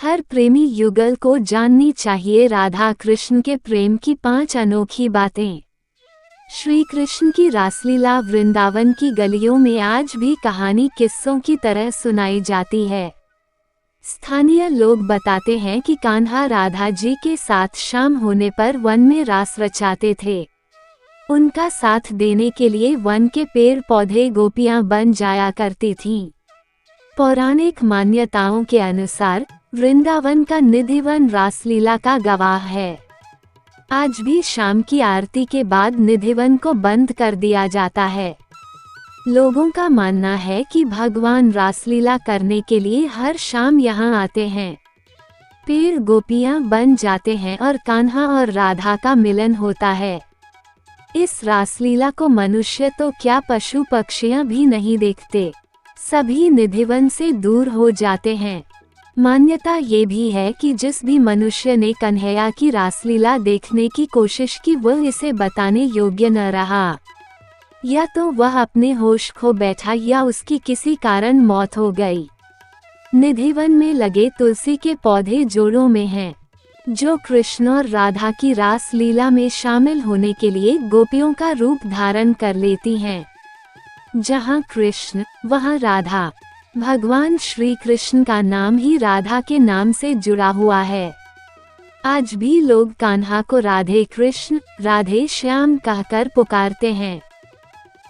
हर प्रेमी युगल को जाननी चाहिए राधा कृष्ण के प्रेम की 5 अनोखी बातें। श्री कृष्ण की रासलीला वृंदावन की गलियों में आज भी कहानी किस्सों की तरह सुनाई जाती है। स्थानीय लोग बताते हैं कि कान्हा राधा जी के साथ शाम होने पर वन में रास रचाते थे। उनका साथ देने के लिए वन के पेड़ पौधे गोपियां बन जाया करती थीं। पौराणिक मान्यताओं के अनुसार वृंदावन का निधिवन रासलीला का गवाह है। आज भी शाम की आरती के बाद निधिवन को बंद कर दिया जाता है। लोगों का मानना है कि भगवान रासलीला करने के लिए हर शाम यहाँ आते हैं। पेड़ गोपियां बन जाते हैं और कान्हा और राधा का मिलन होता है। इस रासलीला को मनुष्य तो क्या पशु पक्षियां भी नहीं देखते, सभी निधिवन से दूर हो जाते हैं। मान्यता ये भी है कि जिस भी मनुष्य ने कन्हैया की रासलीला देखने की कोशिश की वह इसे बताने योग्य न रहा। या तो वह अपने होश खो बैठा या उसकी किसी कारण मौत हो गई। निधिवन में लगे तुलसी के पौधे जोड़ों में हैं, जो कृष्ण और राधा की रासलीला में शामिल होने के लिए गोपियों का रूप धारण कर लेती हैं। जहाँ कृष्ण वहाँ राधा। भगवान श्री कृष्ण का नाम ही राधा के नाम से जुड़ा हुआ है। आज भी लोग कान्हा को राधे कृष्ण राधे श्याम कहकर पुकारते हैं।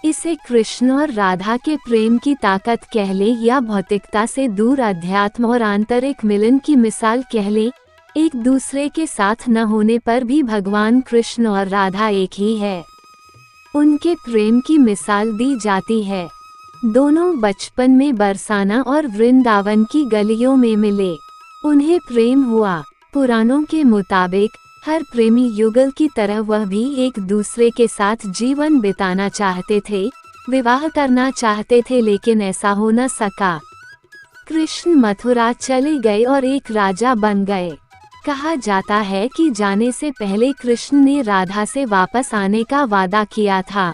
इसे कृष्ण और राधा के प्रेम की ताकत कह ले या भौतिकता से दूर अध्यात्म और आंतरिक मिलन की मिसाल कह ले। एक दूसरे के साथ न होने पर भी भगवान कृष्ण और राधा एक ही है। उनके प्रेम की मिसाल दी जाती है। दोनों बचपन में बरसाना और वृंदावन की गलियों में मिले, उन्हें प्रेम हुआ। पुराणों के मुताबिक हर प्रेमी युगल की तरह वह भी एक दूसरे के साथ जीवन बिताना चाहते थे, विवाह करना चाहते थे, लेकिन ऐसा हो न सका। कृष्ण मथुरा चले गए और एक राजा बन गए। कहा जाता है कि जाने से पहले कृष्ण ने राधा से वापस आने का वादा किया था।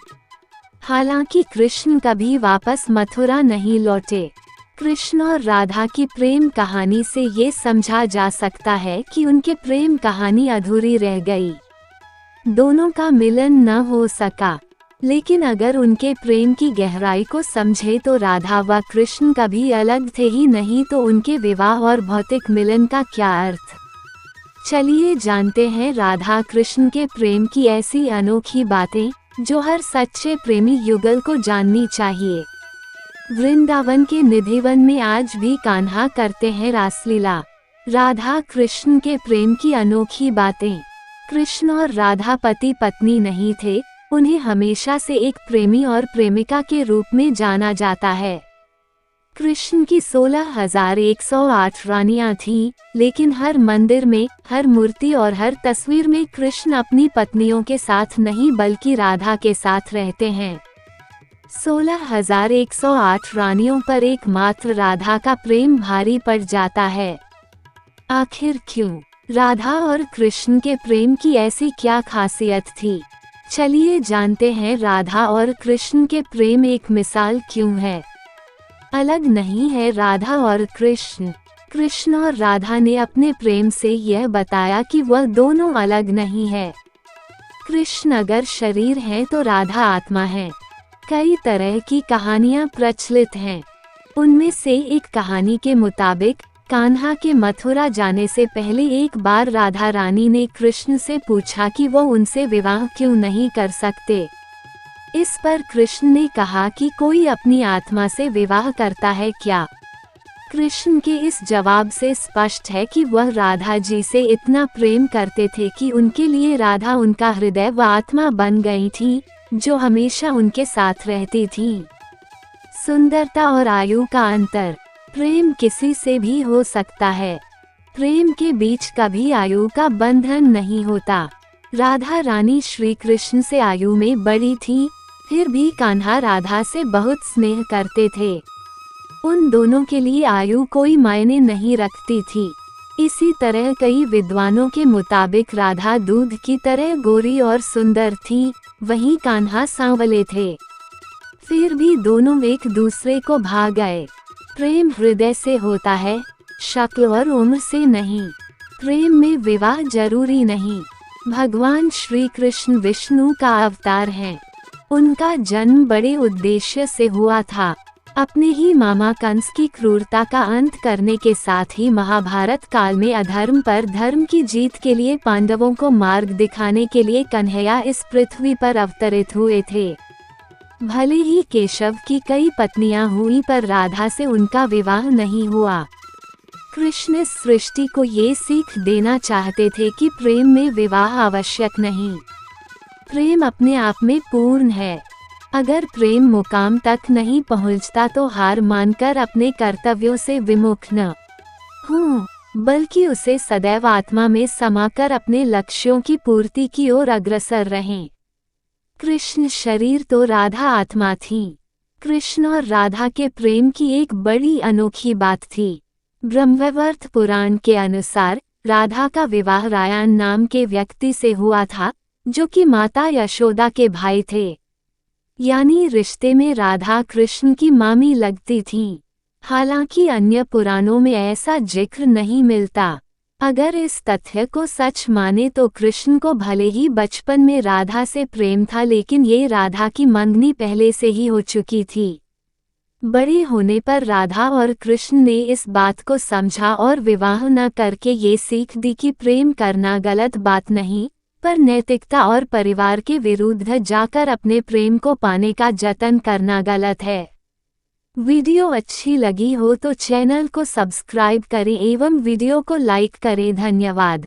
हालांकि कृष्ण कभी वापस मथुरा नहीं लौटे। कृष्ण और राधा की प्रेम कहानी से ये समझा जा सकता है कि उनके प्रेम कहानी अधूरी रह गई। दोनों का मिलन न हो सका, लेकिन अगर उनके प्रेम की गहराई को समझे तो राधा व कृष्ण कभी अलग थे ही नहीं, तो उनके विवाह और भौतिक मिलन का क्या अर्थ। चलिए जानते हैं राधा कृष्ण के प्रेम की ऐसी अनोखी बातें जो हर सच्चे प्रेमी युगल को जाननी चाहिए। वृंदावन के निधिवन में आज भी कान्हा करते हैं रासलीला। राधा कृष्ण के प्रेम की अनोखी बातें। कृष्ण और राधा पति पत्नी नहीं थे, उन्हें हमेशा से एक प्रेमी और प्रेमिका के रूप में जाना जाता है। कृष्ण की 16,108 रानियां थीं, लेकिन हर मंदिर में, हर मूर्ति और हर तस्वीर में कृष्ण अपनी पत्नियों के साथ नहीं बल्कि राधा के साथ रहते हैं। 16,108 रानियों पर एकमात्र राधा का प्रेम भारी पड़ जाता है। आखिर क्यों? राधा और कृष्ण के प्रेम की ऐसी क्या खासियत थी? चलिए जानते हैं राधा और कृष्ण के प्रेम एक मिसाल क्यों है। अलग नहीं है राधा और कृष्ण। कृष्ण और राधा ने अपने प्रेम से यह बताया कि वह दोनों अलग नहीं है। कृष्ण अगर शरीर है तो राधा आत्मा है। कई तरह की कहानियां प्रचलित हैं। उनमें से एक कहानी के मुताबिक कान्हा के मथुरा जाने से पहले एक बार राधा रानी ने कृष्ण से पूछा कि वो उनसे विवाह क्यों नहीं कर सकते। इस पर कृष्ण ने कहा कि कोई अपनी आत्मा से विवाह करता है क्या? कृष्ण के इस जवाब से स्पष्ट है कि वह राधा जी से इतना प्रेम करते थे कि उनके लिए राधा उनका हृदय व आत्मा बन गई थी, जो हमेशा उनके साथ रहती थी। सुंदरता और आयु का अंतर। प्रेम किसी से भी हो सकता है। प्रेम के बीच कभी आयु का बंधन नहीं होता। राधा रानी श्री कृष्ण से आयु में बड़ी थी, फिर भी कान्हा राधा से बहुत स्नेह करते थे। उन दोनों के लिए आयु कोई मायने नहीं रखती थी। इसी तरह कई विद्वानों के मुताबिक राधा दूध की तरह गोरी और सुंदर थी, वहीं कान्हा सांवले थे। फिर भी दोनों एक दूसरे को भा गए। प्रेम हृदय से होता है, शक्ल और उम्र से नहीं। प्रेम में विवाह जरूरी नहीं। भगवान श्री कृष्ण विष्णु का अवतार हैं। उनका जन्म बड़े उद्देश्य से हुआ था। अपने ही मामा कंस की क्रूरता का अंत करने के साथ ही महाभारत काल में अधर्म पर धर्म की जीत के लिए पांडवों को मार्ग दिखाने के लिए कन्हैया इस पृथ्वी पर अवतरित हुए थे। भले ही केशव की कई पत्नियां हुई पर राधा से उनका विवाह नहीं हुआ। कृष्ण इस सृष्टि को ये सीख देना चाहते थे कि प्रेम में विवाह आवश्यक नहीं। प्रेम अपने आप में पूर्ण है। अगर प्रेम मुकाम तक नहीं पहुंचता तो हार मानकर अपने कर्तव्यों से विमुख न हो, बल्कि उसे सदैव आत्मा में समाकर अपने लक्ष्यों की पूर्ति की ओर अग्रसर रहें। कृष्ण शरीर तो राधा आत्मा थी। कृष्ण और राधा के प्रेम की एक बड़ी अनोखी बात थी। ब्रह्मवैवर्त पुराण के अनुसार राधा का विवाह रायन नाम के व्यक्ति से हुआ था, जो कि माता यशोदा के भाई थे। यानी रिश्ते में राधा कृष्ण की मामी लगती थीं। हालांकि अन्य पुराणों में ऐसा जिक्र नहीं मिलता। अगर इस तथ्य को सच माने तो कृष्ण को भले ही बचपन में राधा से प्रेम था, लेकिन ये राधा की मंगनी पहले से ही हो चुकी थी। बड़े होने पर राधा और कृष्ण ने इस बात को समझा और विवाह न करके ये सीख दी कि प्रेम करना गलत बात नहीं, पर नैतिकता और परिवार के विरुद्ध जाकर अपने प्रेम को पाने का जतन करना गलत है। वीडियो अच्छी लगी हो तो चैनल को सब्सक्राइब करें एवं वीडियो को लाइक करें। धन्यवाद।